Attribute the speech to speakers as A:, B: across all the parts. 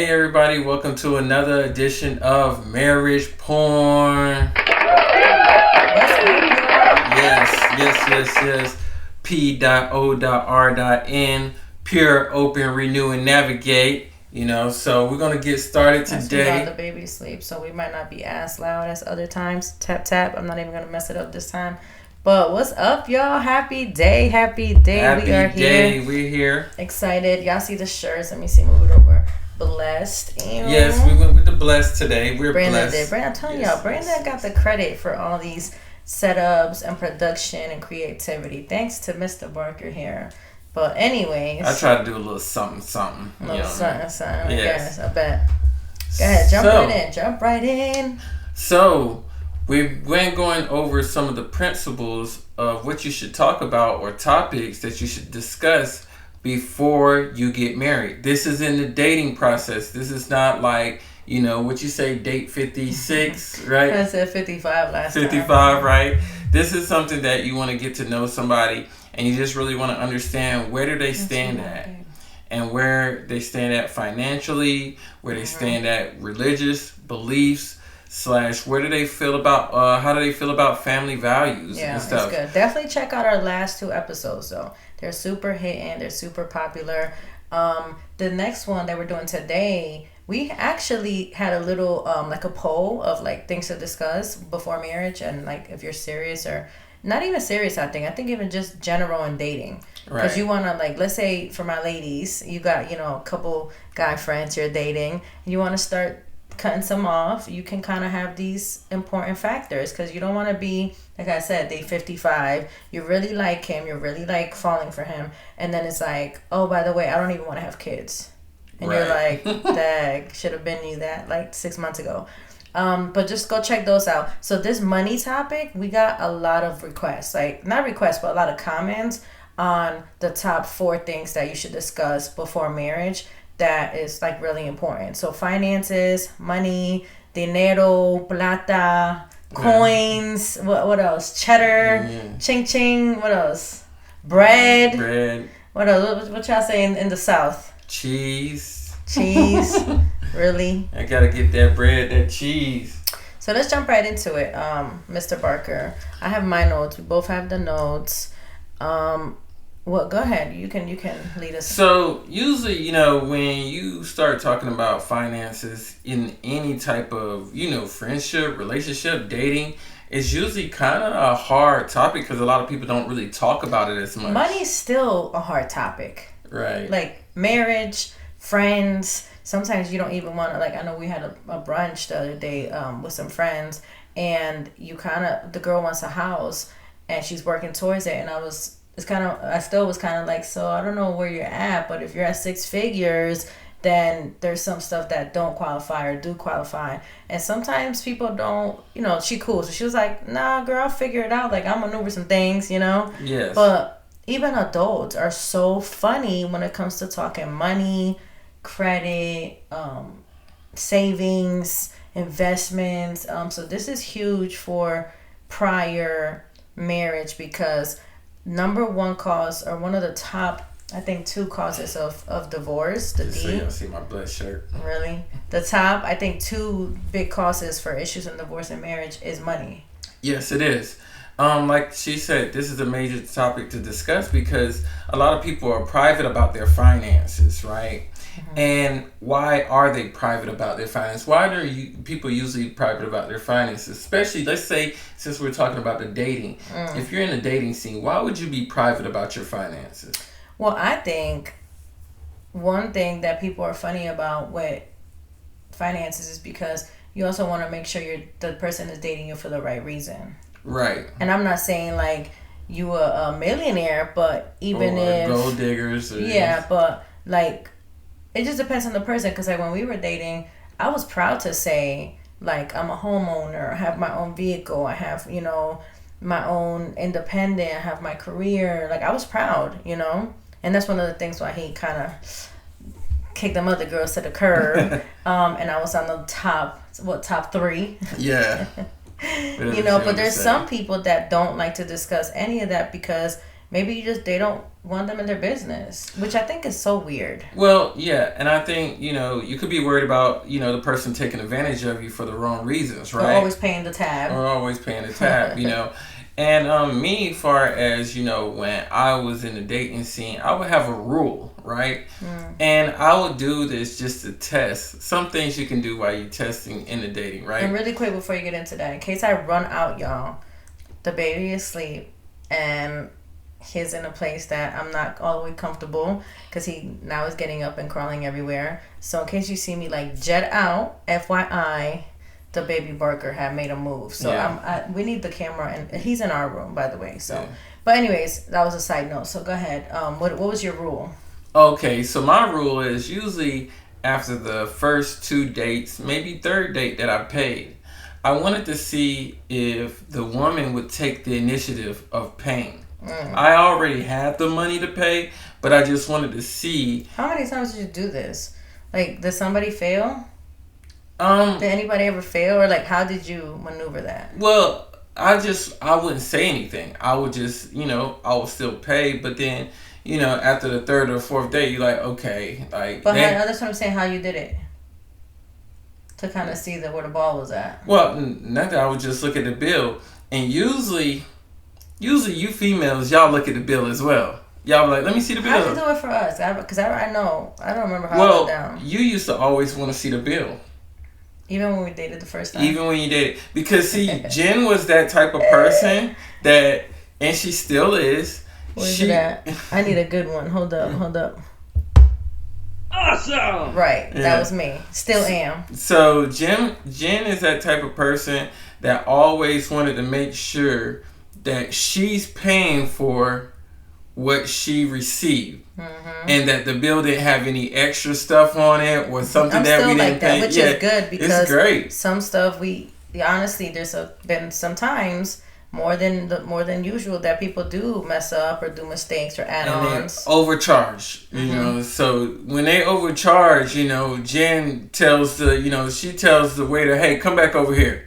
A: Hey everybody, welcome to another edition of Marriage Porn. Yes. P.O.R.N. Pure, open, renew, and navigate. So we're gonna get started today.
B: We got the baby to sleep, so we might not be as loud as other times. Tap tap. I'm not even gonna mess it up this time. But what's up, y'all? Happy day.
A: Happy
B: We are
A: day.
B: here.
A: We're here.
B: Excited. Y'all see the shirts? Let me see. Move it over. Blessed.
A: Yes, we went with the blessed today. We're
B: Brandon
A: blessed.
B: I'm telling y'all, Brandon got the credit for all these setups and production and creativity. Thanks to Mr. Barker here. But anyways,
A: I try to do a little something.
B: Something.
A: Yes.
B: Yes, I bet. Go ahead, jump right in.
A: So, we've been going over some of the principles of what you should talk about or topics that you should discuss before you get married. This is in the dating process. This is not like, what you say, date 56, right?
B: I said 55 last
A: 55,
B: time.
A: right? This is something that you want to get to know somebody, and you just really want to understand where do they stand at, and where they stand at financially, where they stand at religious beliefs, / where do they feel about how do they feel about family values and stuff.
B: It's good. Definitely check out our last 2 episodes though. They're super hitting, they're super popular. The next one that we're doing today, we actually had a little like a poll of like things to discuss before marriage, and like if you're serious or not even serious. I think even just general in dating, because you want to, like, let's say for my ladies, you got a couple guy friends you're dating, and you want to start cutting some off. You can kind of have these important factors, because you don't want to be, like I said, day 55, you really like him, you're really like falling for him, and then it's like, oh, by the way, I don't even want to have kids, and you're like, dang, should have been you that like 6 months ago. But just go check those out. So this money topic, we got a lot of requests, like not requests, but a lot of comments on the top 4 things that you should discuss before marriage that is like really important. So finances, money, dinero, plata, coins, what else? Cheddar, ching ching, what else? Bread. What else? What y'all say in the South?
A: Cheese.
B: Really?
A: I gotta get that bread, that cheese.
B: So let's jump right into it, Mr. Barker. I have my notes. We both have the notes. Well, go ahead. You can lead us.
A: So usually, when you start talking about finances in any type of, friendship, relationship, dating, it's usually kind of a hard topic because a lot of people don't really talk about it as much.
B: Money's still a hard topic.
A: Right.
B: Like marriage, friends. Sometimes you don't even want to, like, I know we had a brunch the other day with some friends, and the girl wants a house and she's working towards it, and I still was kind of like, so I don't know where you're at, but if you're at 6 figures, then there's some stuff that don't qualify or do qualify. And sometimes people don't, she cool. So she was like, nah, girl, I'll figure it out. Like, I'll maneuver some things,
A: Yes.
B: But even adults are so funny when it comes to talking money, credit, savings, investments. So this is huge for prior marriage, because number 1 cause, or one of the top, I think, 2 causes of divorce, the
A: Just so y'all see my blood shirt.
B: Really? The top, I think, 2 big causes for issues in divorce and marriage is money.
A: Yes, it is. Like she said, this is a major topic to discuss because a lot of people are private about their finances, right? Mm-hmm. And why are they private about their finances? Why are people usually private about their finances? Especially, let's say, since we're talking about the dating. If you're in the dating scene, why would you be private about your finances?
B: Well, I think one thing that people are funny about with finances is because you also want to make sure the person is dating you for the right reason.
A: Right.
B: And I'm not saying like you a millionaire, but even if
A: gold diggers.
B: But like it just depends on the person. Because like when we were dating, I was proud to say like I'm a homeowner, I have my own vehicle, I have my own independent, I have my career. Like I was proud, and that's one of the things why he kind of kicked them other girls to the curb. And I was on the top 3.
A: Yeah.
B: But there's some people that don't like to discuss any of that because maybe they don't want them in their business, which I think is so weird.
A: Well, yeah, and I think, you could be worried about, the person taking advantage of you for the wrong reasons, right?
B: Or always paying the tab.
A: And me, far as, when I was in the dating scene, I would have a rule, right? And I would do this just to test. Some things you can do while you're testing in the dating, right?
B: And really quick before you get into that, in case I run out, y'all, the baby is asleep and he's in a place that I'm not all the way comfortable because he now is getting up and crawling everywhere. So in case you see me like jet out, FYI, the baby Barker had made a move. So we need the camera, and he's in our room, by the way. So, but anyways, that was a side note. So go ahead. What was your rule?
A: Okay, so my rule is usually after the first 2 dates, maybe third date that I paid, I wanted to see if the woman would take the initiative of paying. I already had the money to pay, but I just wanted to see.
B: How many times did you do this? Like, did somebody fail? Did anybody ever fail, or like how did you maneuver that?
A: Well, I wouldn't say anything. I would just, I would still pay, but then, after the third or fourth day, you're like, okay, like.
B: But that's what I'm saying. How you did it to kind of see where the ball was at.
A: Well, nothing. I would just look at the bill, and usually you females, y'all look at the bill as well. Y'all be like, let me see the bill.
B: How did you do it for us? Because I know I don't remember how I went down.
A: You used to always want to see the bill.
B: Even when we dated the first time?
A: Even when you dated. Because, see, Jen was that type of person that, and she still is.
B: Where's it at? I need a good one. Hold up.
A: Awesome!
B: Right. Yeah. That was me. Still am.
A: So, Jen is that type of person that always wanted to make sure that she's paying for what she received. And that the bill didn't have any extra stuff on it or something that we didn't pay.
B: Which is good because
A: it's great.
B: Some stuff honestly, there's been some times more than usual that people do mess up or do mistakes or add-ons.
A: And overcharge, So when they overcharge, Jen tells she tells the waiter, "Hey, come back over here."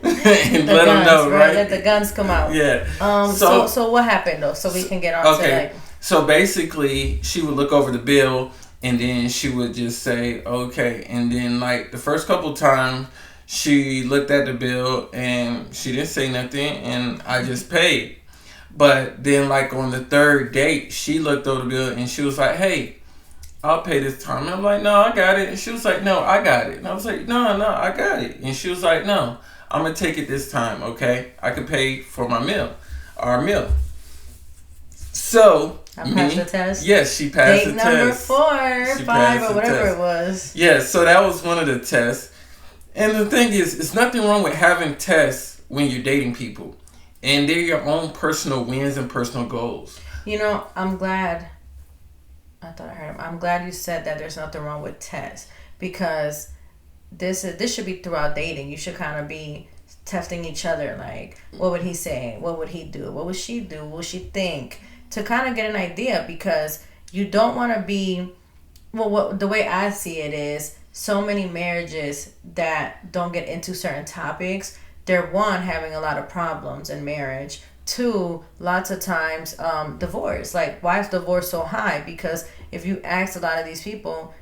A: And let them know, right?
B: Let the guns come out.
A: Yeah.
B: So what happened though? So we can get on to
A: So basically, she would look over the bill and then she would just say, "Okay." And then like the first couple times, she looked at the bill and she didn't say nothing, and I just paid. But then like on the third date, she looked over the bill and she was like, "Hey, I'll pay this time." And I'm like, "No, I got it." And she was like, "No, I got it." And I was like, "No, I got it." And she was like, "No, I'm going to take it this time, okay? I can pay for our meal. So,
B: I passed the test?
A: Yes, she passed the test.
B: Date number 4, 5, or whatever it was.
A: Yeah, so that was one of the tests. And the thing is, it's nothing wrong with having tests when you're dating people. And they're your own personal wins and personal goals.
B: I'm glad. I thought I heard him. I'm glad you said that there's nothing wrong with tests. Because this should be throughout dating. You should kind of be testing each other. Like, what would he say? What would he do? What would she do? What would she think? To kind of get an idea, because you don't want to be. Well, the way I see it is, so many marriages that don't get into certain topics, they're one, having a lot of problems in marriage. 2, lots of times divorce. Like, why is divorce so high? Because if you ask a lot of these people,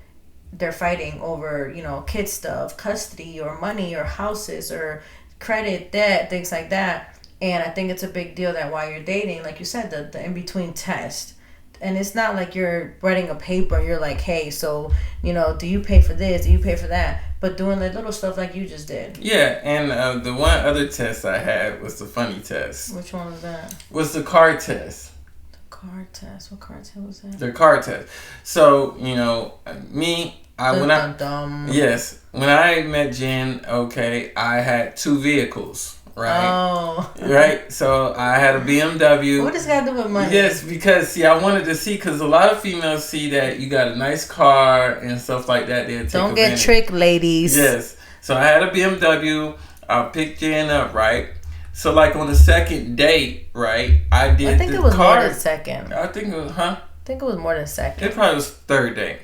B: they're fighting over, kid stuff, custody or money or houses or credit, debt, things like that. And I think it's a big deal that while you're dating, like you said, the in-between test. And it's not like you're writing a paper and you're like, hey, so, do you pay for this? Do you pay for that? But doing the little stuff like you just did.
A: Yeah, and the one other test I had was the funny test.
B: Which one was that?
A: Was the car test.
B: Car test? What car test was that?
A: The car test. So, Yes, when I met Jen, I had 2 vehicles, right?
B: Oh.
A: Right? So I had a BMW.
B: What does that do with money?
A: Yes, because, I wanted to see, because a lot of females see that you got a nice car and stuff like that.
B: Don't get tricked, ladies.
A: Yes. So I had a BMW. I picked Jen up, right? So, like, on the second date, right, I think
B: it was more than second.
A: I think it was,
B: I think it was more than second.
A: It probably was third date.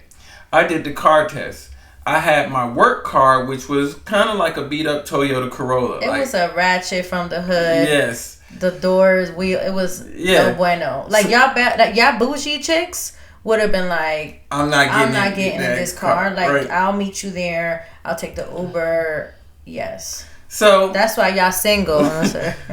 A: I did the car test. I had my work car, which was kind of like a beat-up Toyota Corolla.
B: It was a ratchet from the hood.
A: Yes.
B: the doors, it was no bueno. Like y'all bougie chicks would have been like, I'm not getting in this car. Like, right. I'll meet you there. I'll take the Uber. Yes.
A: So
B: that's why y'all single.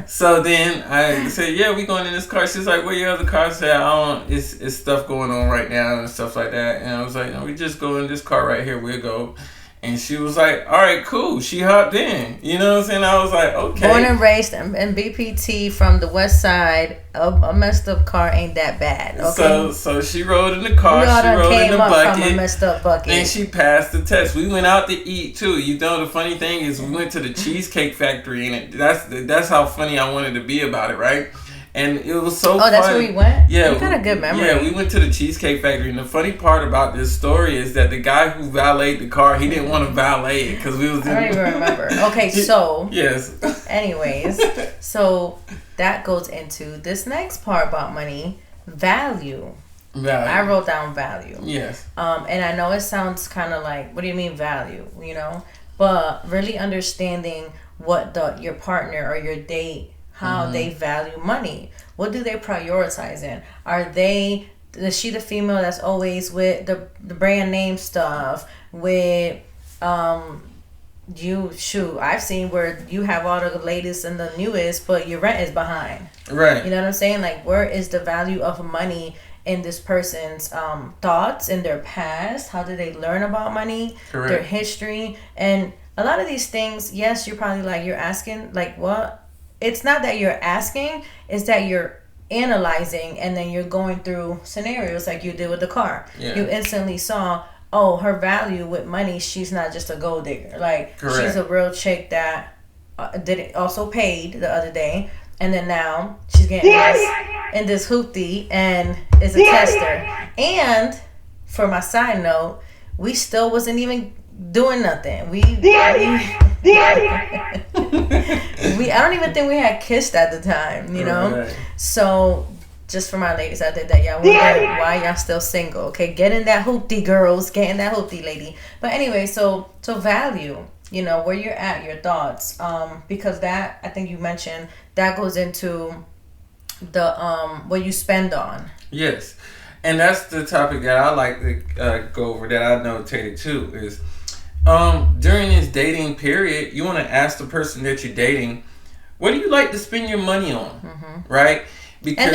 A: So then I said, yeah, we going in this car. She's like, where your other car? I said, it's stuff going on right now and stuff like that. And I was like, no, we just go in this car right here. We'll go. And she was like, all right, cool. She hopped in. You know what I'm saying? I was like, okay.
B: Born and raised in BPT from the west side. A messed up car ain't that bad. Okay?
A: So she rode in the car. She rode in the bucket.
B: From a messed up bucket.
A: And she passed the test. We went out to eat too. You know, the funny thing is we went to the Cheesecake Factory, and that's how funny I wanted to be about it, right? And it was so fun.
B: Oh, that's where we went?
A: Yeah.
B: You got a good memory.
A: Yeah, we went to the Cheesecake Factory. And the funny part about this story is that the guy who valeted the car, he didn't want to valet it because we was...
B: I don't even remember. Okay, so...
A: Yes.
B: Anyways, so that goes into this next part about money. Value. I wrote down value.
A: Yes.
B: And I know it sounds kind of like, what do you mean value? You know? But really understanding what your partner or your date... how they value money. What do they prioritize in? Is she the female that's always with the brand name stuff? With I've seen where you have all the latest and the newest, but your rent is behind.
A: Right.
B: You know what I'm saying? Like, where is the value of money in this person's thoughts, in their past? How did they learn about money? Correct. Their history. And a lot of these things, yes, you're probably like, you're asking, like, what? It's not that you're asking, it's that you're analyzing, and then you're going through scenarios like you did with the car. Yeah. You instantly saw, oh, her value with money, she's not just a gold digger. Like, correct. She's a real chick that also paid the other day, and then now she's getting in this hoopty and is a tester. And for my side note, we still wasn't even doing nothing. I don't even think we had kissed at the time, you know? Right. So, just for my ladies out there that y'all wonder why y'all still single, okay? Get in that hoopty, girls. Get in that hoopty, lady. But anyway, so value, you know, where you're at, your thoughts. Because that, I think you mentioned, that goes into the, what you spend on.
A: Yes. And that's the topic that I like to go over, that I notated too, is... during this dating period, you want to ask the person that you're dating, what do you like to spend your money on? Mm-hmm. Right? Because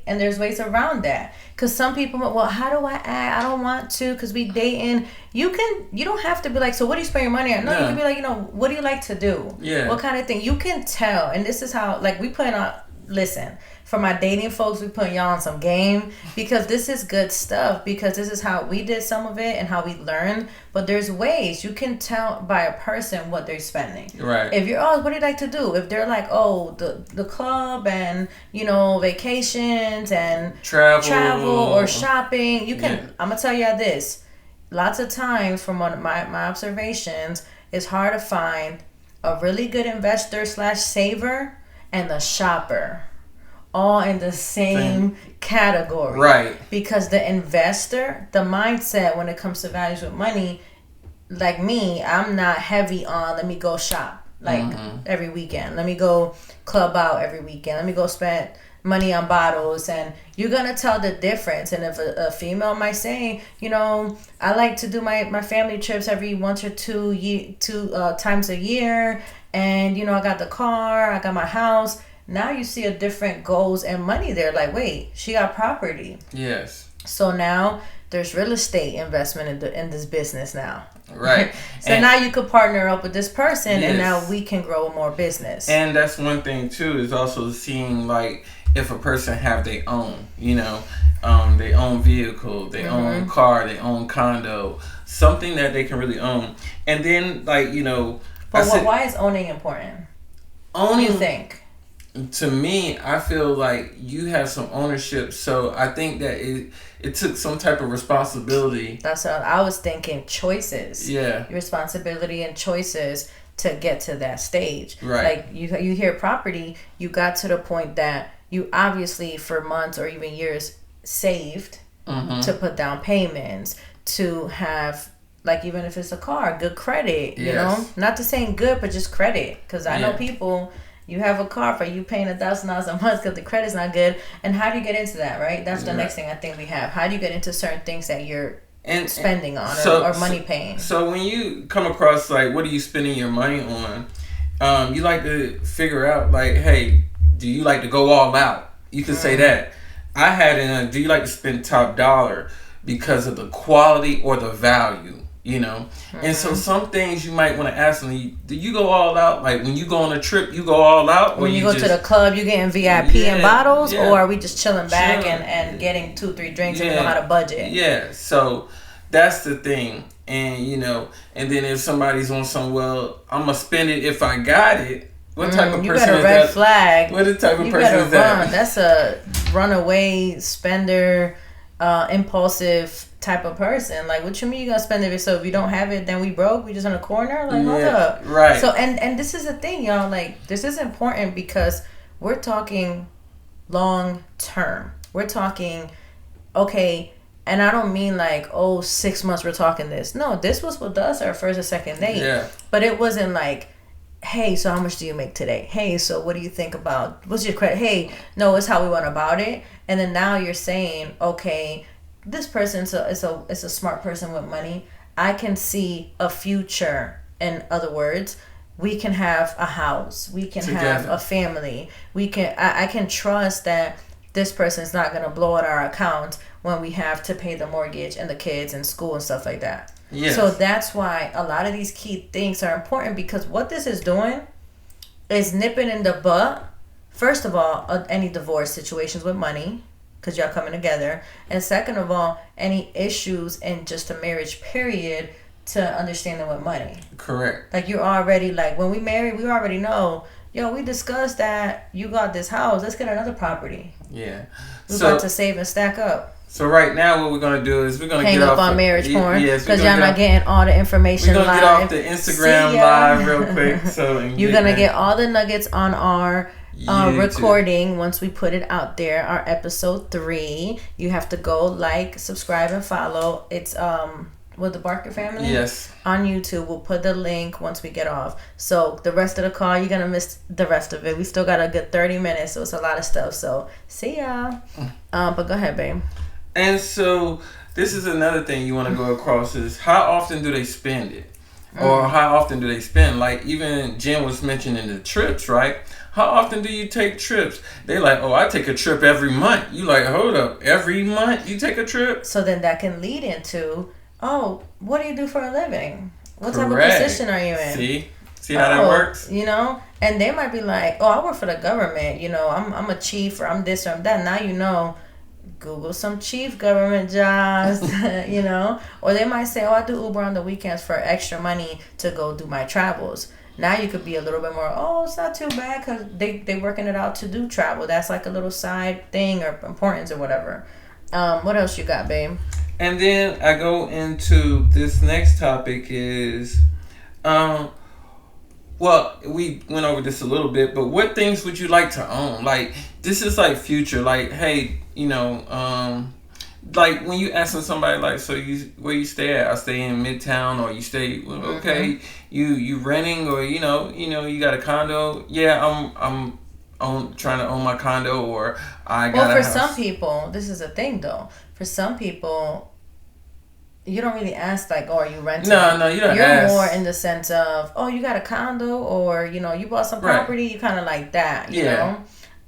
B: there's ways around that. Because some people, well, how do I act? I don't want to, because we dating. You don't have to be like, so what do you spend your money on? No, you can be like, you know, what do you like to do?
A: Yeah.
B: What kind of thing? You can tell. And this is how, like, we put on, listen, for my dating folks, we put y'all on some game, because this is good stuff, because this is how we did some of it and how we learned. But there's ways you can tell by a person what they're spending.
A: Right.
B: If you're, what do you like to do? If they're like, the club and, you know, vacations and travel or shopping, you can, I'm going to tell you this. Lots of times, from one of my observations, it's hard to find a really good investor / saver and the shopper. All in the same category.
A: Right.
B: Because the investor, the mindset when it comes to values with money, like me, I'm not heavy on, let me go shop every weekend. Let me go club out every weekend. Let me go spend money on bottles. And you're going to tell the difference. And if a female might say, you know, I like to do my family trips every 1 or 2 times a year. And, you know, I got the car, I got my house. Now you see a different goals and money there. Like, wait, she got property.
A: Yes.
B: So now there's real estate investment in this business now.
A: Right.
B: So now you could partner up with this person, and now we can grow more business.
A: And that's one thing too, is also seeing, like, if a person have their own, you know, their own vehicle, their own car, their own condo, something that they can really own. And then, like, you know.
B: But why is owning important? What do you think?
A: To me, I feel like you have some ownership, so I think that it took some type of responsibility.
B: That's what I was thinking. Choices.
A: Yeah.
B: Your responsibility and choices to get to that stage.
A: Right.
B: Like, you hear property, you got to the point that you obviously for months or even years saved to put down payments, to have, like, even if it's a car, good credit, you know? Not to saying good, but just credit. Because I know people... You have a car, but you paying $1,000 a month because the credit's not good. And how do you get into that, right? That's the next thing I think we have. How do you get into certain things that you're spending on or money paying?
A: So when you come across like, what are you spending your money on? You like to figure out like, hey, do you like to go all out? You can say that. I had in do you like to spend top dollar because of the quality or the value? You know, and so some things you might want to ask them. Do you go all out? Like when you go on a trip, you go all out. Or
B: when you go to the club, you getting VIP and bottles, or are we just chilling back and getting 2-3 drinks and we know how to budget?
A: Yeah, so that's the thing, and you know, and then if somebody's on some, well, I'm gonna spend it if I got it. What type of person is that?
B: You got a red flag.
A: What type of person is that?
B: That's a runaway spender, impulsive type of person. Like, what you mean you gonna spend it? So if you don't have it, then we broke. We just in a corner. Like, hold up.
A: Right.
B: So and this is the thing, y'all. Like, this is important because we're talking long term. We're talking, okay. And I don't mean like, 6 months we're talking this. No, this was with us our first or second date.
A: Yeah.
B: But it wasn't like, hey, so how much do you make today? Hey, so what do you think about, what's your credit? Hey, no, it's how we went about it. And then now you're saying, okay, this person is a smart person with money. I can see a future. In other words, we can have a house. We can have a family. I can trust that this person's not going to blow out our account when we have to pay the mortgage and the kids and school and stuff like that. Yes. So that's why a lot of these key things are important, because what this is doing is nipping in the butt, first of all, any divorce situations with money, because y'all coming together. And second of all, any issues in just a marriage period to understanding with money.
A: Correct.
B: Like, you're already, like, when we married, we already know, we discussed that you got this house. Let's get another property.
A: Yeah.
B: We're about to save and stack up.
A: So right now, what we're gonna do is we're gonna
B: hang
A: get
B: up
A: off
B: on marriage porn, because y'all not getting all the information live.
A: We're gonna get off the Instagram live real quick. So
B: you're gonna get all the nuggets on our recording once we put it out there. Our episode 3. You have to go like, subscribe, and follow. It's with the Barker family.
A: Yes.
B: On YouTube, we'll put the link once we get off. So the rest of the call, you're gonna miss the rest of it. We still got a good 30 minutes, so it's a lot of stuff. So see y'all. But go ahead, babe.
A: And so this is another thing you want to go across is how often do they spend it? Or how often do they spend? Like even Jen was mentioning the trips, right? How often do you take trips? They like, I take a trip every month. You like, hold up, every month you take a trip?
B: So then that can lead into, what do you do for a living? What type of position are you in?
A: See how that works?
B: You know? And they might be like, I work for the government. You know, I'm a chief, or I'm this or I'm that. Now you know. Google some chief government jobs, you know, or they might say, I do Uber on the weekends for extra money to go do my travels. Now you could be a little bit more, it's not too bad, because they working it out to do travel. That's like a little side thing or importance or whatever. What else you got, babe?
A: And then I go into this next topic is, well, we went over this a little bit, but what things would you like to own? Like, this is like future, like, hey, you know, like when you asking somebody like, so where you stay at? I stay in Midtown, or you stay, okay, you renting, or you know, you got a condo. Yeah, I'm trying to own my condo, or I got.
B: Well, for some people, this is a thing though. For some people, you don't really ask like, are you renting?
A: No, you don't.
B: You're more in the sense of, you got a condo, or you know, you bought some property. You kind of like that, you know.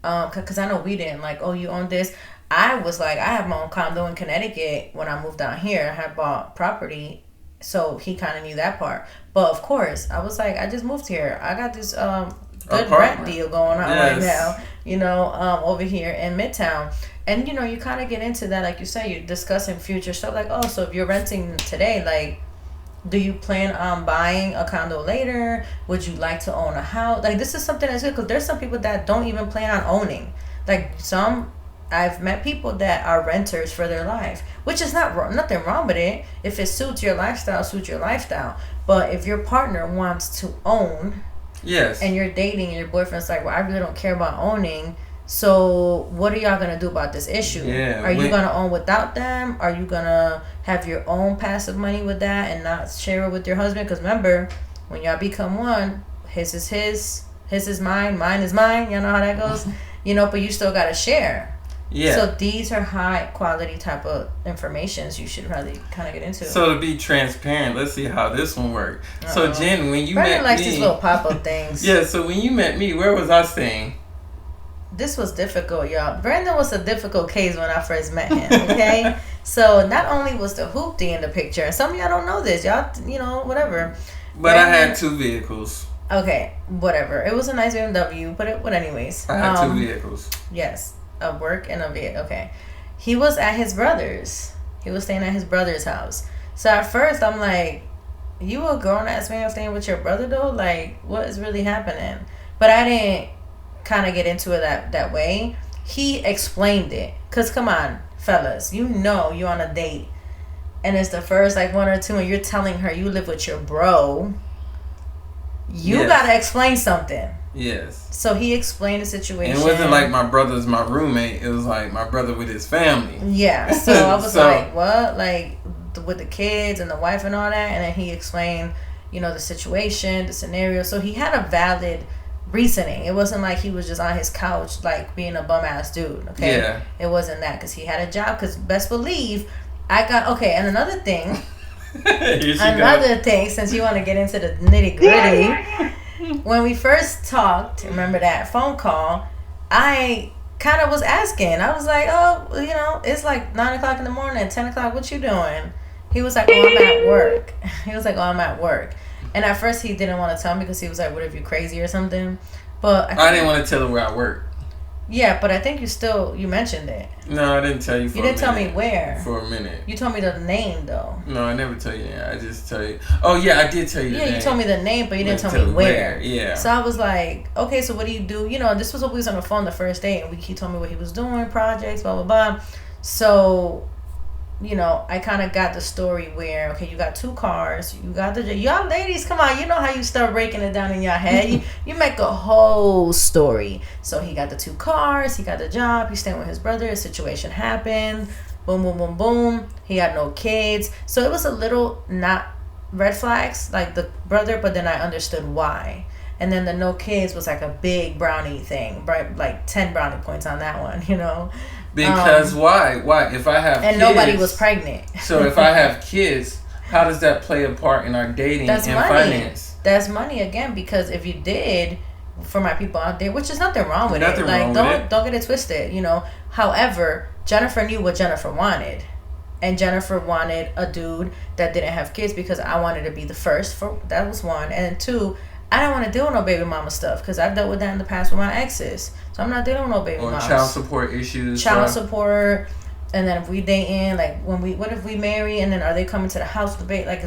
B: Because I know we didn't like, you own this. I was like, I have my own condo in Connecticut when I moved down here. I had bought property, so he kind of knew that part. But of course, I was like, I just moved here. I got this good rent deal going on right now, you know, over here in Midtown. And, you know, you kind of get into that, like you say, you're discussing future stuff. Like, so if you're renting today, like, do you plan on buying a condo later? Would you like to own a house? Like, this is something that's good, because there's some people that don't even plan on owning. Like, I've met people that are renters for their life, which is nothing wrong with it. If it suits your lifestyle, suits your lifestyle. But if your partner wants to own,
A: yes,
B: and you're dating and your boyfriend's like, I really don't care about owning, so what are y'all gonna do about this issue?
A: Yeah,
B: are you gonna own without them? Are you gonna have your own passive money with that and not share it with your husband? Because remember, when y'all become one, his is his, His is mine, mine is mine. You know how that goes? But you still got to share.
A: Yeah.
B: So these are high quality type of informations you should really kind of get into.
A: So to be transparent, let's see how this one worked. So Jen, when you
B: Brandon
A: met
B: likes
A: me,
B: these little pop-up things.
A: Yeah. So when you met me, where was I staying?
B: This was difficult, y'all. Brandon was a difficult case when I first met him. Okay. So not only was the hoopty in the picture, and some of y'all don't know this, y'all, whatever.
A: But
B: Brandon,
A: I had 2 vehicles.
B: Okay, whatever. It was a nice BMW, but anyways.
A: I had 2 vehicles.
B: Yes. A work and a vehicle. Okay. He was at his brother's. He was staying at his brother's house. So at first I'm like, you a grown ass man staying with your brother though? Like, what is really happening? But I didn't kind of get into it that way. He explained it. Cause come on, fellas, you're on a date and it's the first like 1 or 2 and you're telling her you live with your bro. You gotta explain something.
A: Yes.
B: So he explained the situation.
A: And it wasn't like my brother's my roommate. It was like my brother with his family.
B: Yeah. So I was like, what? Like with the kids and the wife and all that. And then he explained, the situation, the scenario. So he had a valid reasoning. It wasn't like he was just on his couch, like being a bum ass dude. Okay.
A: Yeah.
B: It wasn't that because he had a job. Because best believe I got, okay. And another thing, since you want to get into the nitty gritty. When we first talked, remember that phone call, I kind of was asking. I was like, oh, it's like 9 o'clock in the morning, 10 o'clock, what you doing? He was like, oh, I'm at work. I'm at work. And at first he didn't want to tell me because he was like, what if you crazy or something? But
A: I didn't want to tell her where I work.
B: Yeah, but I think you mentioned it.
A: No, I didn't tell you for a minute.
B: You didn't tell me where.
A: For a minute.
B: You told me the name, though.
A: No, I never tell you that. I just tell you. Oh, yeah, I did tell you the name.
B: Yeah, you told me the name, but you didn't tell me where.
A: Yeah.
B: So I was like, okay, so what do you do? This was what we was on the phone the first day, and he told me what he was doing, projects, blah, blah, blah. So, I kind of got the story where, okay, you got 2 cars, you got y'all ladies, come on, you know how you start breaking it down in your head. You make a whole story. So he got the 2 cars, he got the job, he's staying with his brother, a situation happened, boom, boom, boom, boom. He had no kids. So it was a little not red flags, like the brother, but then I understood why. And then the no kids was like a big brownie thing, right? Like 10 brownie points on that one,
A: Because why? If I have
B: and
A: kids,
B: nobody was pregnant.
A: So if I have kids, how does that play a part in our dating and finance?
B: That's money again, because if you did, for my people out there, which is nothing wrong with it. Like don't get it twisted, However, Jennifer knew what Jennifer wanted. And Jennifer wanted a dude that didn't have kids because I wanted to be the first. That was 1. And 2, I don't want to deal with no baby mama stuff because I've dealt with that in the past with my exes. So I'm not dealing with no baby mama.
A: Or child support issues.
B: Child support. And then if we dating, like what if we marry and then are they coming to the house with the baby? Like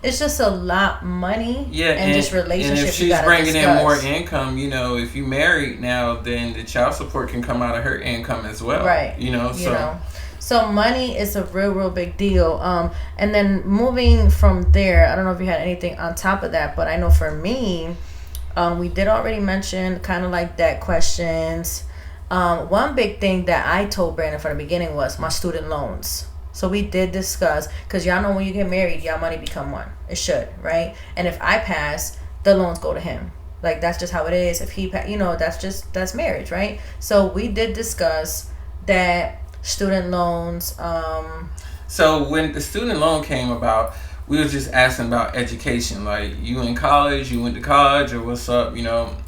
B: it's just a lot money.
A: Yeah,
B: and just relationship.
A: And if she's bringing in more income, if you married now, then the child support can come out of her income as well.
B: Right. So money is a real, real big deal. And then moving from there, I don't know if you had anything on top of that, but I know for me, we did already mention kind of like debt questions. One big thing that I told Brandon from the beginning was my student loans. So we did discuss, because y'all know when you get married, y'all money become one. It should, right? And if I pass, the loans go to him. Like, that's just how it is. If he, that's marriage, right? So we did discuss that. Student loans.
A: So when the student loan came about, we were just asking about education. Like, you in college, you went to college, or what's up?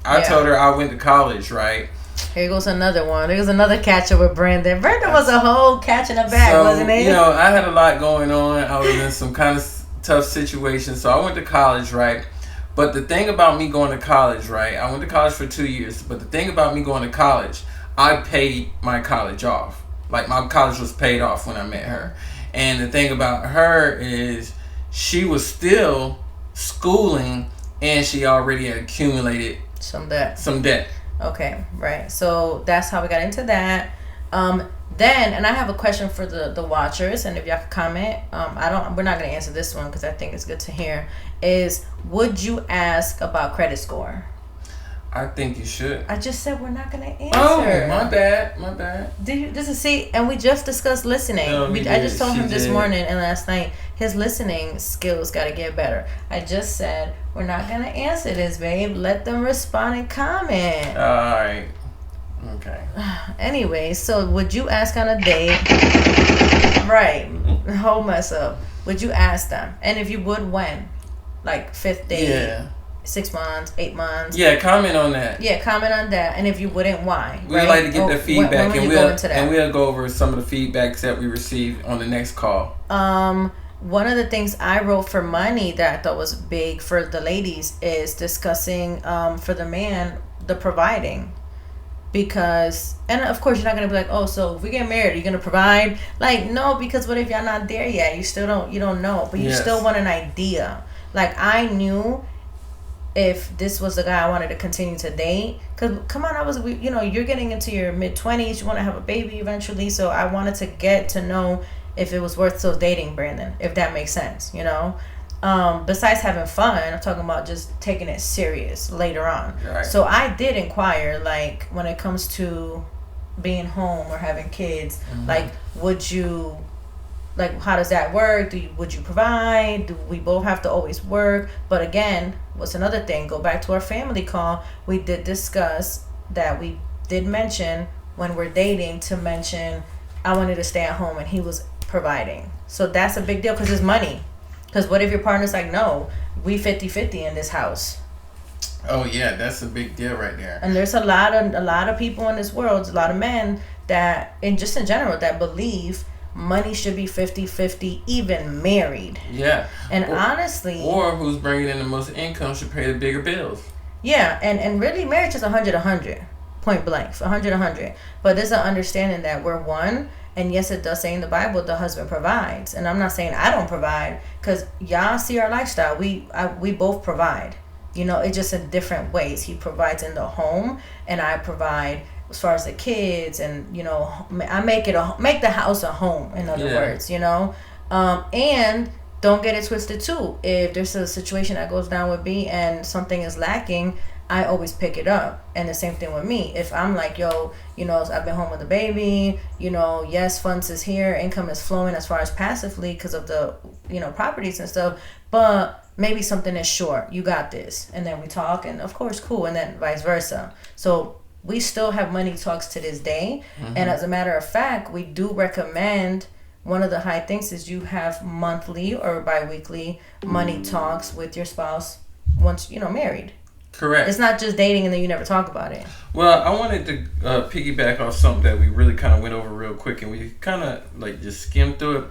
A: I told her I went to college, right?
B: Here goes another one. There was another catcher with Brandon. Brandon was a whole catch in the bag, wasn't he?
A: I had a lot going on. I was in some kind of tough situations. So I went to college, right? But the thing about me going to college, right? I went to college for 2 years. But the thing about me going to college, I paid my college off. Like, my college was paid off when I met her. And the thing about her is she was still schooling and she already had accumulated
B: some debt. Okay, right. So that's how we got into that. Then, and I have a question for the watchers, and if y'all could comment, we're not going to answer this one because I think it's good to hear, is would you ask about credit score?
A: I think you should.
B: I just said we're not gonna answer.
A: Oh, my bad.
B: This is and we just discussed listening.
A: No,
B: I just told him this morning and last night his listening skills got to get better. I just said we're not gonna answer this, babe. Let them respond and comment.
A: All right. Okay.
B: Anyway, so would you ask on a date? Right. Whole mess up. Would you ask them? And if you would, when? Like 5th date?
A: Yeah.
B: 6 months, 8 months.
A: Yeah, comment on that.
B: Yeah, comment on that. And if you wouldn't, why?
A: We'd like to get the feedback,
B: when
A: and we'll go over some of the feedbacks that we received on the next call.
B: One of the things I wrote for money that I thought was big for the ladies is discussing for the man the providing. Because, and of course you're not gonna be like, oh, so if we get married, are you gonna provide? Like, no, because what if y'all not there yet? You don't know, but you still want an idea. Like, I knew if this was the guy I wanted to continue to date, because come on, you're getting into your mid-20s, you want to have a baby eventually, so I wanted to get to know if it was worth still dating Brandon, if that makes sense, besides having fun, I'm talking about just taking it serious later on.
A: Right.
B: So I did inquire, like, when it comes to being home or having kids, like, would you, like, how does that work? Would you provide? Do we both have to always work? But again, what's another thing? Go back to our family call. We did discuss that we did mention when we're dating to mention I wanted to stay at home and he was providing. So that's a big deal because it's money. Because what if your partner's like, no, we 50-50 in this house?
A: Oh yeah, that's a big deal right there.
B: And there's a lot of people in this world, a lot of men that, and just in general, that believe money should be 50-50, even married.
A: Yeah.
B: And honestly,
A: or who's bringing in the most income should pay the bigger bills.
B: Yeah, and really marriage is 100, point blank, 100. But there's an understanding that we're one, and yes, it does say in the Bible the husband provides. And I'm not saying I don't provide, because y'all see our lifestyle. We both provide. It's just in different ways. He provides in the home, and I provide as far as the kids, and I make the house a home, in other words, and don't get it twisted too. If there's a situation that goes down with B and something is lacking, I always pick it up. And the same thing with me. If I'm like, yo, I've been home with the baby, yes, funds is here, income is flowing as far as passively because of the properties and stuff, but maybe something is short, you got this, and then we talk, and of course, cool, and then vice versa. So we still have money talks to this day. And as a matter of fact, we do recommend, one of the high things is you have monthly or bi-weekly money talks with your spouse once married.
A: Correct.
B: It's not just dating and then you never talk about it.
A: Well, I wanted to piggyback off something that we really kind of went over real quick, and we kind of like just skimmed through it.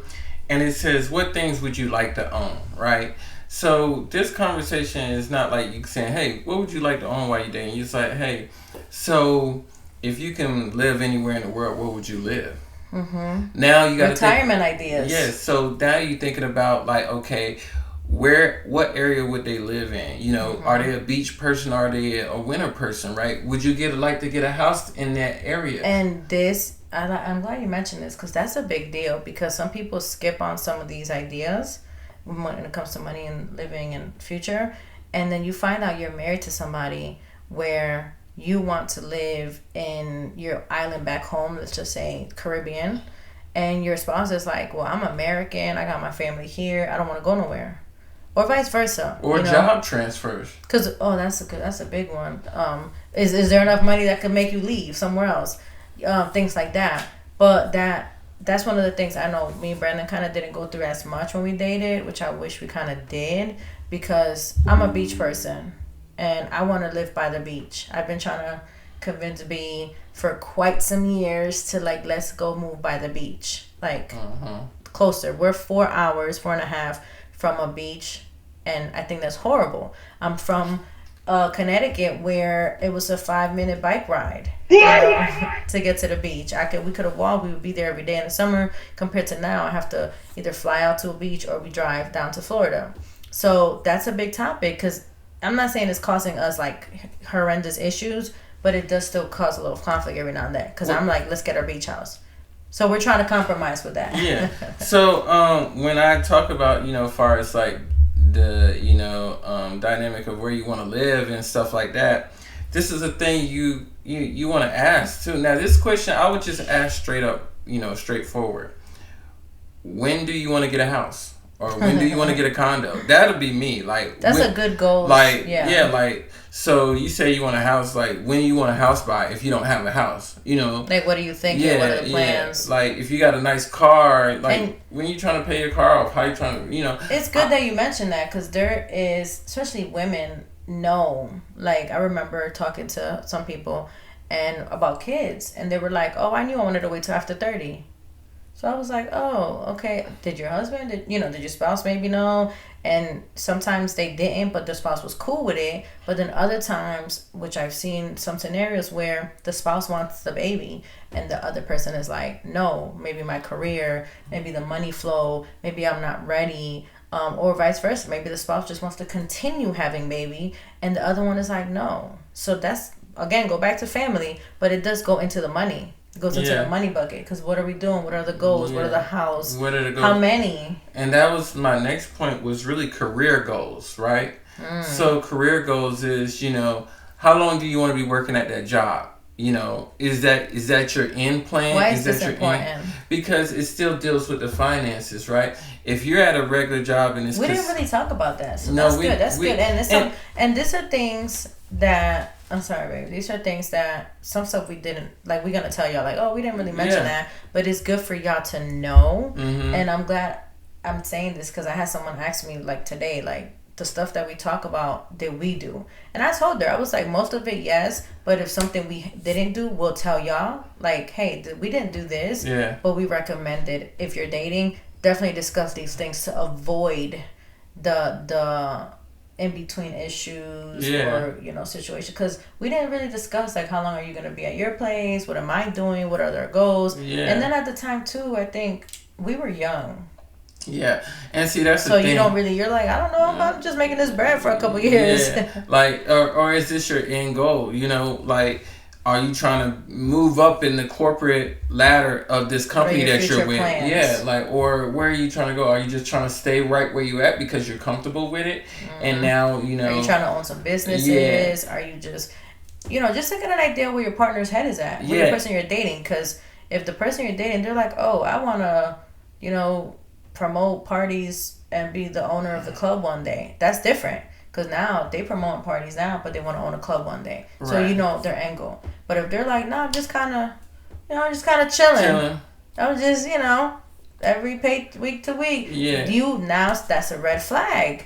A: And it says, what things would you like to own, right? So this conversation is not like you saying, hey, what would you like to own while you're dating? You're like, hey, so if you can live anywhere in the world, where would you live? Now you got
B: retirement ideas.
A: Yes. So now you're thinking about like, okay, what area would they live in? Are they a beach person? Are they a winter person? Right? Would you like to get a house in that area?
B: And I'm glad you mentioned this, because that's a big deal, because some people skip on some of these ideas when it comes to money and living and future, and then you find out you're married to somebody where you want to live in your island back home, let's just say Caribbean, and your spouse is like, well, I'm American, I got my family here, I don't want to go nowhere, or vice versa,
A: or job transfers.
B: Because that's a big one. Is there enough money that could make you leave somewhere else? Things like that. But that's one of the things I know me and Brandon kind of didn't go through as much when we dated, which I wish we kind of did, because I'm a beach person and I want to live by the beach. I've been trying to convince B for quite some years to like, let's go move by the beach, like closer. We're 4.5 from a beach, and I think that's horrible. I'm from Connecticut, where it was a 5-minute bike ride to get to the beach. We could have walked. We would be there every day in the summer. Compared to now, I have to either fly out to a beach or we drive down to Florida. So that's a big topic, because I'm not saying it's causing us like horrendous issues, but it does still cause a little conflict every now and then. Because I'm like, let's get our beach house. So we're trying to compromise with that.
A: Yeah. So when I talk about as far as like the dynamic of where you want to live and stuff like that, this is a thing you want to ask too. Now, this question I would just ask straight up, straightforward. When do you want to get a house? Or when do you want to get a condo? That'll be me. Like,
B: that's a good goal.
A: Like, like, so you say you want a house. Like, when you want a house by? If you don't have a house, Like,
B: what are you thinking? Yeah, what are the plans?
A: Yeah. Like, if you got a nice car, like, and when you trying to pay your car off, how you trying to,
B: It's good that you mentioned that, because there is, especially women know. Like, I remember talking to some people and about kids, and they were like, "Oh, I knew I wanted to wait till after 30." So I was like, oh, okay. Did your husband, did your spouse maybe know? And sometimes they didn't, but the spouse was cool with it. But then other times, which I've seen some scenarios where the spouse wants the baby and the other person is like, no, maybe my career, maybe the money flow, maybe I'm not ready, or vice versa. Maybe the spouse just wants to continue having baby and the other one is like, no. So that's, again, go back to family, but it does go into the money. It goes into the money bucket, because what are we doing? What are the goals? What are the house?
A: What are the goals?
B: How many?
A: And that was my next point, was really career goals, right? So career goals is, how long do you want to be working at that job? Is that your end plan?
B: Why is this important?
A: Because it still deals with the finances, right? If you're at a regular job and it's...
B: We didn't really talk about that, so that's good. That's good. And these are things that... I'm sorry, babe. These are things that some stuff we didn't, like, we're going to tell y'all, like, oh, we didn't really mention that, but it's good for y'all to know. And I'm glad I'm saying this, because I had someone ask me, like, today, like, the stuff that we talk about, did we do? And I told her, I was like, most of it, yes, but if something we didn't do, we'll tell y'all, like, hey, we didn't do this, but we recommended, if you're dating, definitely discuss these things to avoid the in between issues or situation, because we didn't really discuss, like, how long are you going to be at your place, what am I doing, what are their goals, and then at the time too, I think we were young,
A: and see, that's the thing.
B: So you don't really, you're like, I don't know, I'm just making this bread for a couple years,
A: like, or is this your end goal? Like, are you trying to move up in the corporate ladder of this company that you're with? Plans. Or where are you trying to go? Are you just trying to stay right where you at because you're comfortable with it? And now, Are you trying
B: to own some businesses? Are you just, just to get an idea where your partner's head is at, where the person you're dating? Because if the person you're dating, they're like, oh, I want to, promote parties and be the owner of the club one day. That's different. Because now they promote parties now, but they want to own a club one day. Right. So their end goal. But if they're like, no, I'm just kind of, chilling. I'm just, every week to week. That's a red flag.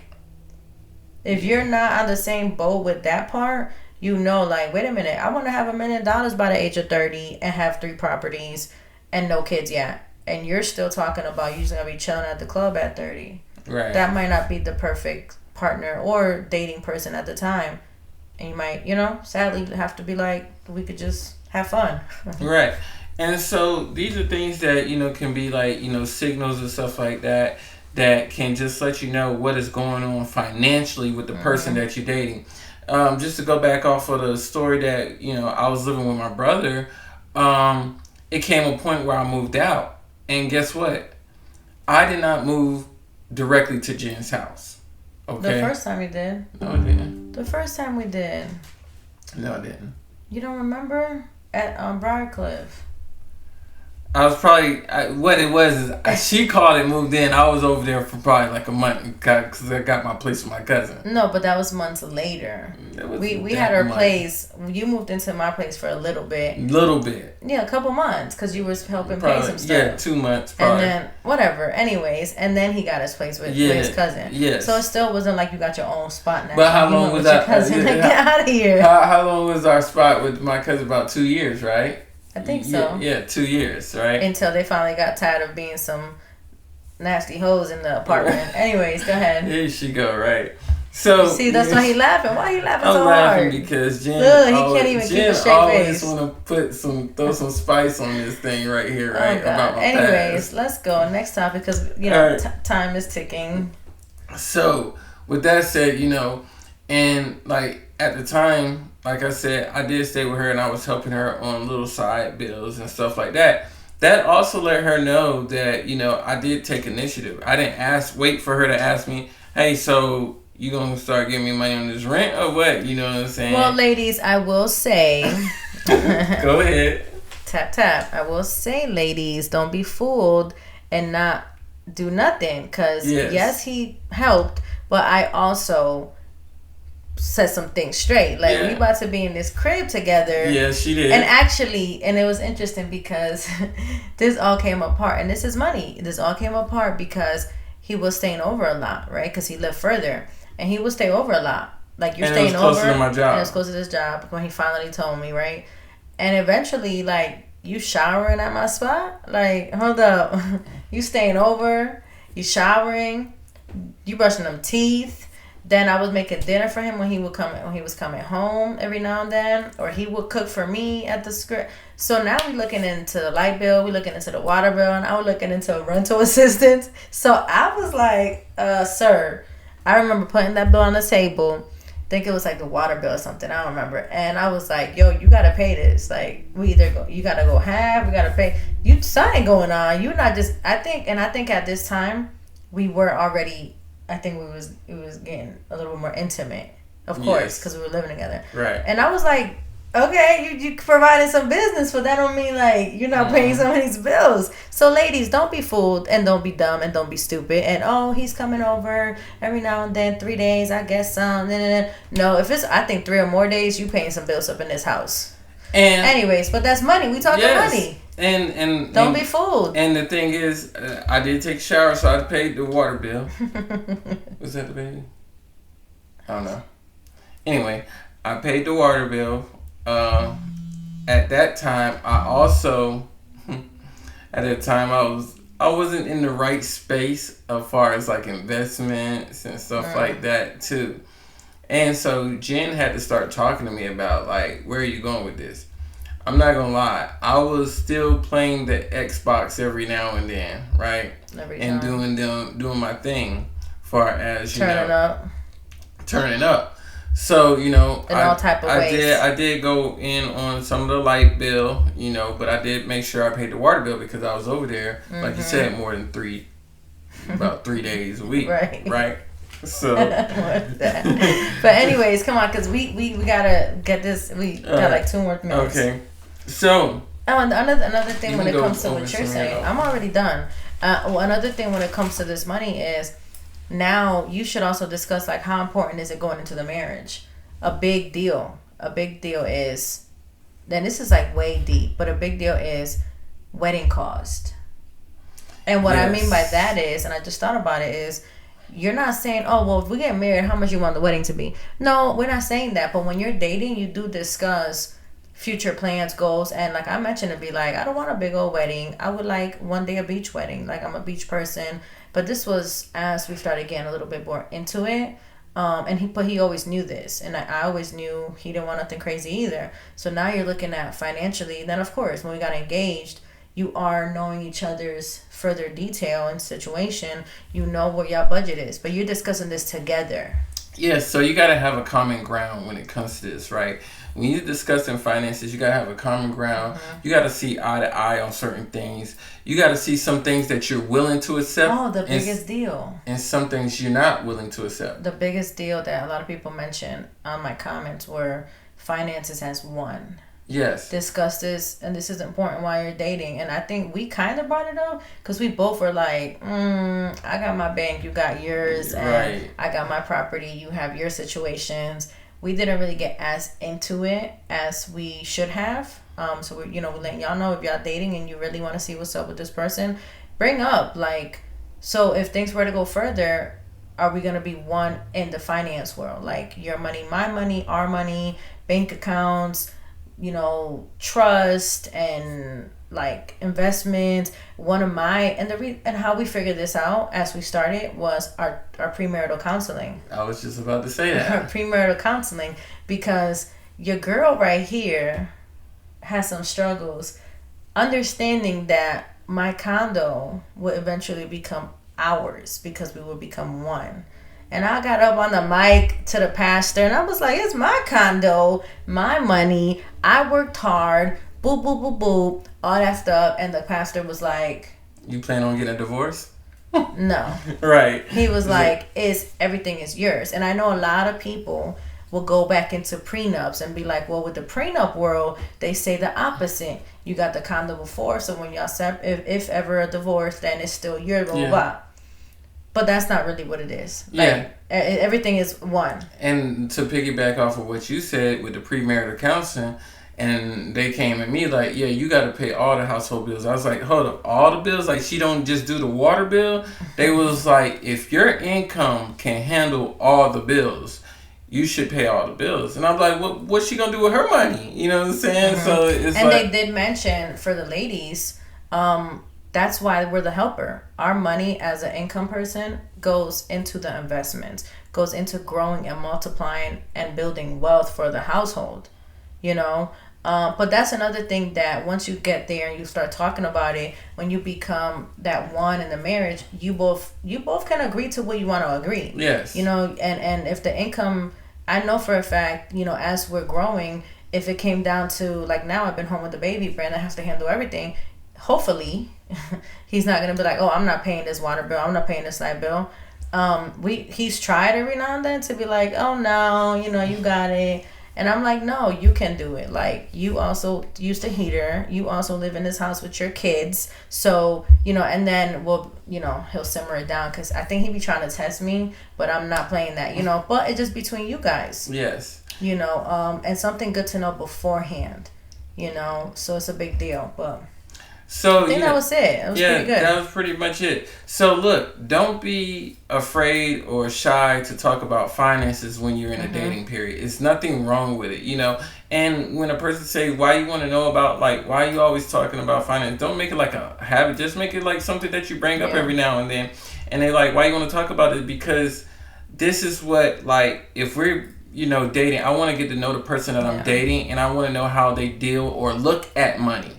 B: If you're not on the same boat with that part, like, wait a minute, I want to have $1 million by the age of 30 and have 3 properties and no kids yet. And you're still talking about you're just going to be chilling at the club at 30.
A: Right.
B: That might not be the perfect partner or dating person at the time, and you might sadly have to be like, we could just have fun.
A: Right. And so these are things that can be like signals and stuff like that can just let you know what is going on financially with the person that you're dating. Just to go back off of the story that I was living with my brother, it came a point where I moved out, and guess what, I did not move directly to Jen's house. Okay.
B: The first time we did.
A: No, I didn't.
B: The first time we did.
A: No, I didn't.
B: You don't remember? At Briarcliff.
A: I was probably, what it was is, she called and moved in. I was over there for probably like a month because I got my place with my cousin.
B: No, but that was months later. We had our place. You moved into my place for a little bit. Yeah, a couple months because you was helping pay some stuff.
A: Yeah, 2 months probably.
B: And then, whatever. Anyways, and then he got his place with his cousin.
A: Yes.
B: So it still wasn't like you got your own spot now.
A: But how long was that?
B: Get out of here.
A: How long was our spot with my cousin? About 2 years, right?
B: I think so.
A: Yeah, 2 years, right?
B: Until they finally got tired of being some nasty hoes in the apartment. Anyways, go ahead.
A: Here she go, right? So
B: see, that's why he laughing. Why he laughing so hard?
A: I'm laughing because Jen,
B: he can't even keep a straight face.
A: Want to throw some spice on this thing right here, right?
B: About my past. Let's go next topic because time is ticking.
A: So with that said, and like at the time, like I said, I did stay with her and I was helping her on little side bills and stuff like that. That also let her know that, I did take initiative. I didn't wait for her to ask me, hey, so you gonna start giving me money on this rent or what? You know what I'm saying?
B: Well, ladies, I will say.
A: Go ahead.
B: Tap tap. I will say, ladies, don't be fooled and not do nothing. Cause yes, he helped, but I also set some things straight. Like we about to be in this crib together.
A: Yeah, she did.
B: And actually, and it was interesting because this all came apart. And this is money. This all came apart because he was staying over a lot, right? Because he lived further, and he would stay over a lot. Like you're staying over.
A: To my job.
B: And it was close to this job when he finally told me, right? And eventually, like you showering at my spot. Like hold up, you staying over, you showering, you brushing them teeth. Then I was making dinner for him when he was coming home every now and then, or he would cook for me at the script. So now we looking into the light bill, we looking into the water bill, and I was looking into rental assistance. So I was like, sir, I remember putting that bill on the table. I think it was like the water bill or something. I don't remember. And I was like, yo, you gotta pay this. Like you gotta go half. We gotta pay. Something going on. You're not just. I think at this time we were already. I think it was getting a little bit more intimate, of course, because we were living together.
A: Right.
B: And I was like, okay, you provided some business, but that don't mean like you're not paying some of these bills. So ladies, don't be fooled and don't be dumb and don't be stupid. And he's coming over every now and then, 3 days, I guess some. No, if it's I think 3 or more days, you paying some bills up in this house. And anyways, but that's money. We talking money.
A: And
B: don't be fooled.
A: And the thing is, I did take a shower, so I paid the water bill. Was that the baby? I don't know. Anyway, I paid the water bill. At that time, I also, I wasn't in the right space as far as like investments and stuff like that too. And so Jen had to start talking to me about like, where are you going with this? I'm not gonna lie, I was still playing the Xbox every now and then, right? And doing my thing, far as turning up. So in
B: all type of ways.
A: I did go in on some of the light bill, but I did make sure I paid the water bill because I was over there, like you said, more than about 3 days a week, right? So,
B: but anyways, come on, because we gotta get this. We got like 2 more minutes.
A: Okay, so
B: another thing when it comes to what you're saying, I'm already done. Another thing when it comes to this money is now you should also discuss like how important is it going into the marriage. A big deal is, then this is like way deep, but a big deal is wedding cost. And what I mean by that is, and I just thought about it, is you're not saying, oh, well, if we get married, how much you want the wedding to be? No, we're not saying that. But when you're dating, you do discuss future plans, goals. And like I mentioned, it'd be like, I don't want a big old wedding. I would like one day a beach wedding. Like I'm a beach person. But this was as we started getting a little bit more into it. And he always knew this. And I always knew he didn't want nothing crazy either. So now you're looking at financially. Then, of course, when we got engaged, you are knowing each other's further detail and situation. You know what your budget is, but you're discussing this together.
A: Yes, so you got to have a common ground when it comes to this, right? When you're discussing finances, you got to have a common ground. You got to see eye to eye on certain things. You got to see some things that you're willing to accept.
B: Oh, the biggest deal.
A: And some things you're not willing to accept.
B: The biggest deal that a lot of people mentioned on my comments were finances as one.
A: Yes.
B: Discuss this, and this is important while you're dating. And I think we kind of brought it up because we both were like, I got my bank, you got yours, and I got my property, you have your situations. We didn't really get as into it as we should have. So we're letting y'all know, if y'all dating and you really want to see what's up with this person, bring up like, so if things were to go further, are we gonna be one in the finance world? Like your money, my money, our money, bank accounts, trust and like investments. One of my and how we figured this out as we started was our premarital counseling.
A: I was just about to say that.
B: Our premarital counseling, because your girl right here has some struggles understanding that my condo will eventually become ours because we will become one. And I got up on the mic to the pastor and I was like, it's my condo, my money. I worked hard, boop, boop, boop, boop, all that stuff. And the pastor was like,
A: you plan on getting a divorce?
B: No.
A: Right.
B: He was like, everything is yours. And I know a lot of people will go back into prenups and be like, well, with the prenup world, they say the opposite. You got the condo before, so when y'all if ever a divorce, then it's still yours, blah, blah, blah. But that's not really what it is. Like, everything is one.
A: And to piggyback off of what you said with the premarital counseling, and they came at me like, yeah, you got to pay all the household bills. I was like, hold up, all the bills? Like, she don't just do the water bill? They was like, if your income can handle all the bills, you should pay all the bills. And I'm like, what's she going to do with her money? You know what I'm saying? Mm-hmm. So it's
B: and they did mention for the ladies, that's why we're the helper. Our money as an income person goes into the investments, goes into growing and multiplying and building wealth for the household. You know, but that's another thing that once you get there and you start talking about it, when you become that one in the marriage, you both can agree to what you want to agree.
A: Yes.
B: You know, and if the income, I know for a fact, you know, as we're growing, if it came down to like now I've been home with the baby, Brandon has to handle everything. Hopefully, he's not gonna be like, oh, I'm not paying this water bill, I'm not paying this light bill. He's tried every now and then to be like, oh no, you know, you got it. And I'm like, no, you can do it. Like, you also use the heater. You also live in this house with your kids. So, you know, and then he'll simmer it down. Because I think he be trying to test me, but I'm not playing that, you know. But it's just between you guys.
A: Yes.
B: You know, and something good to know beforehand, you know. So it's a big deal. But
A: so
B: I think that was it. It was pretty good.
A: That was pretty much it. So look, don't be afraid or shy to talk about finances when you're in a dating period. It's nothing wrong with it, you know. And when a person say, why you want to know about, like, why you always talking about finance, don't make it like a habit. Just make it like something that you bring up every now and then. And they like, why you want to talk about it? Because this is what, like, if we're, you know, dating, I want to get to know the person that I'm dating, and I want to know how they deal or look at money.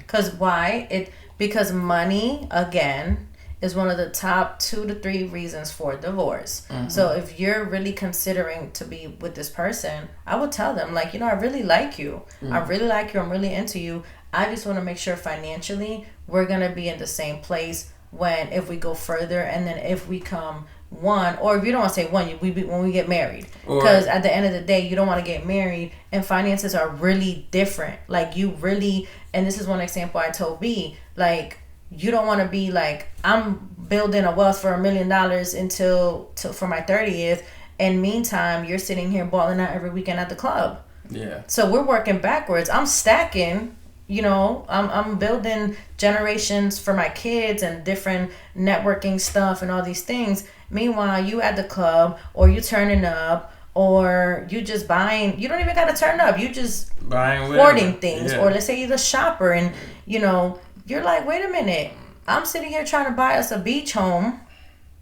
B: Because money, again, is one of the top 2 to 3 reasons for divorce. Mm-hmm. So if you're really considering to be with this person, I would tell them, like, you know, I really like you. Mm-hmm. I really like you. I'm really into you. I just want to make sure financially we're going to be in the same place if we go further, and then if we come one, or if you don't want to say one, when we get married. Because at the end of the day, you don't want to get married and finances are really different. Like, you really, and this is one example I told B, like, you don't want to be like, I'm building a wealth for $1 million for my 30th, and meantime you're sitting here balling out every weekend at the club. Yeah. So we're working backwards. I'm stacking, you know, I'm building generations for my kids and different networking stuff and all these things. Meanwhile, you at the club, or you turning up, or you just buying. You don't even got to turn up. You just buying hoarding things. Yeah. Or let's say you're the shopper, and, you know, you're like, wait a minute, I'm sitting here trying to buy us a beach home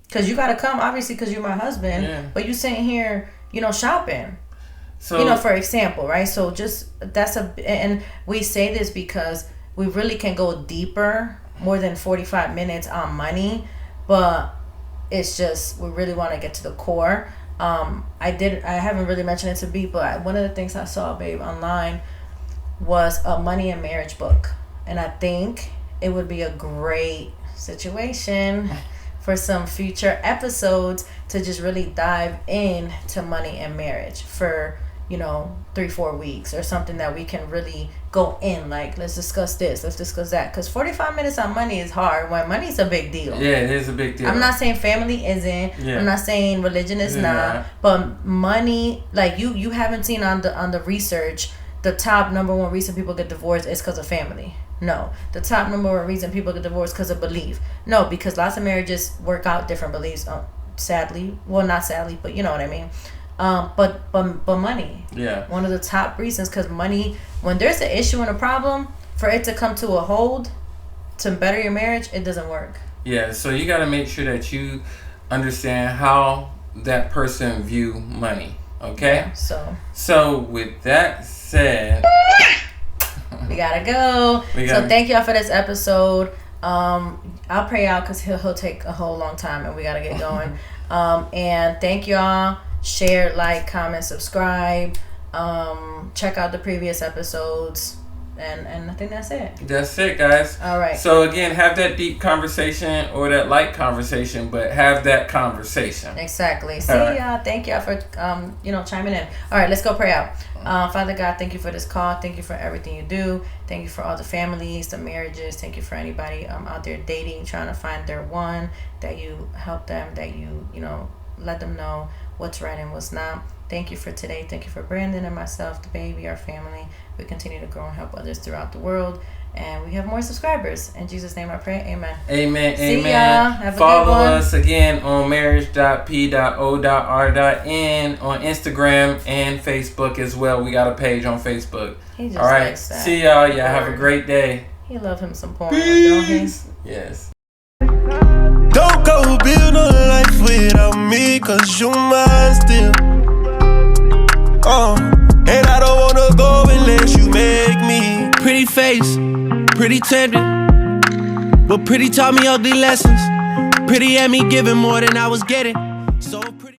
B: because you got to come, obviously, because you're my husband, but you sitting here, you know, shopping. So, you know, for example, right? So and we say this because we really can go deeper, more than 45 minutes on money, but it's just, we really want to get to the core. I haven't really mentioned it to B, but one of the things I saw, babe, online was a money and marriage book. And I think it would be a great situation for some future episodes to just really dive into money and marriage for, you know, 3-4 weeks or something that we can really go in. Like, let's discuss this, let's discuss that. Because 45 minutes on money is hard when money's a big deal.
A: Yeah, it is a big deal.
B: I'm not saying family isn't. Yeah. I'm not saying religion is not. But money, like, you haven't seen on the research, the top number 1 reason people get divorced is because of family. No. The top number 1 reason people get divorced because of belief. No, because lots of marriages work out different beliefs. Sadly. Well, not sadly, but you know what I mean. But money. Yeah. One of the top reasons, because money, when there's an issue and a problem, for it to come to a hold, to better your marriage, it doesn't work.
A: Yeah, so you got to make sure that you understand how that person view money. Okay? Yeah, so with that said...
B: We gotta go. So thank y'all for this episode. I'll pray out because he'll take a whole long time and we gotta get going. And thank y'all. Share, like, comment, subscribe. Check out the previous episodes. And I think that's it.
A: That's it, guys.
B: All right.
A: So again, have that deep conversation or that light conversation, but have that conversation.
B: Exactly. See
A: right.
B: y'all. Thank y'all for chiming in. All right, let's go pray out. Father God, thank you for this call. Thank you for everything you do. Thank you for all the families, the marriages. Thank you for anybody out there dating, trying to find their one. That you help them. That you let them know what's right and what's not. Thank you for today. Thank you for Brandon and myself, the baby, our family. We continue to grow and help others throughout the world. And we have more subscribers. In Jesus' name I pray. Amen.
A: Amen.
B: See
A: amen.
B: y'all. Have a
A: Follow
B: good one.
A: us again on marriage.p.o.r.n on Instagram and Facebook as well. We got a page on Facebook.
B: He just
A: all right.
B: likes that.
A: See y'all. Y'all have a great day.
B: He love him some porn, don't he?
A: Yes.
C: Don't go build a life without me, cause you're mine still. And I don't wanna go unless you make me. Pretty face, pretty tempting, but pretty taught me ugly lessons. Pretty had me giving more than I was getting. So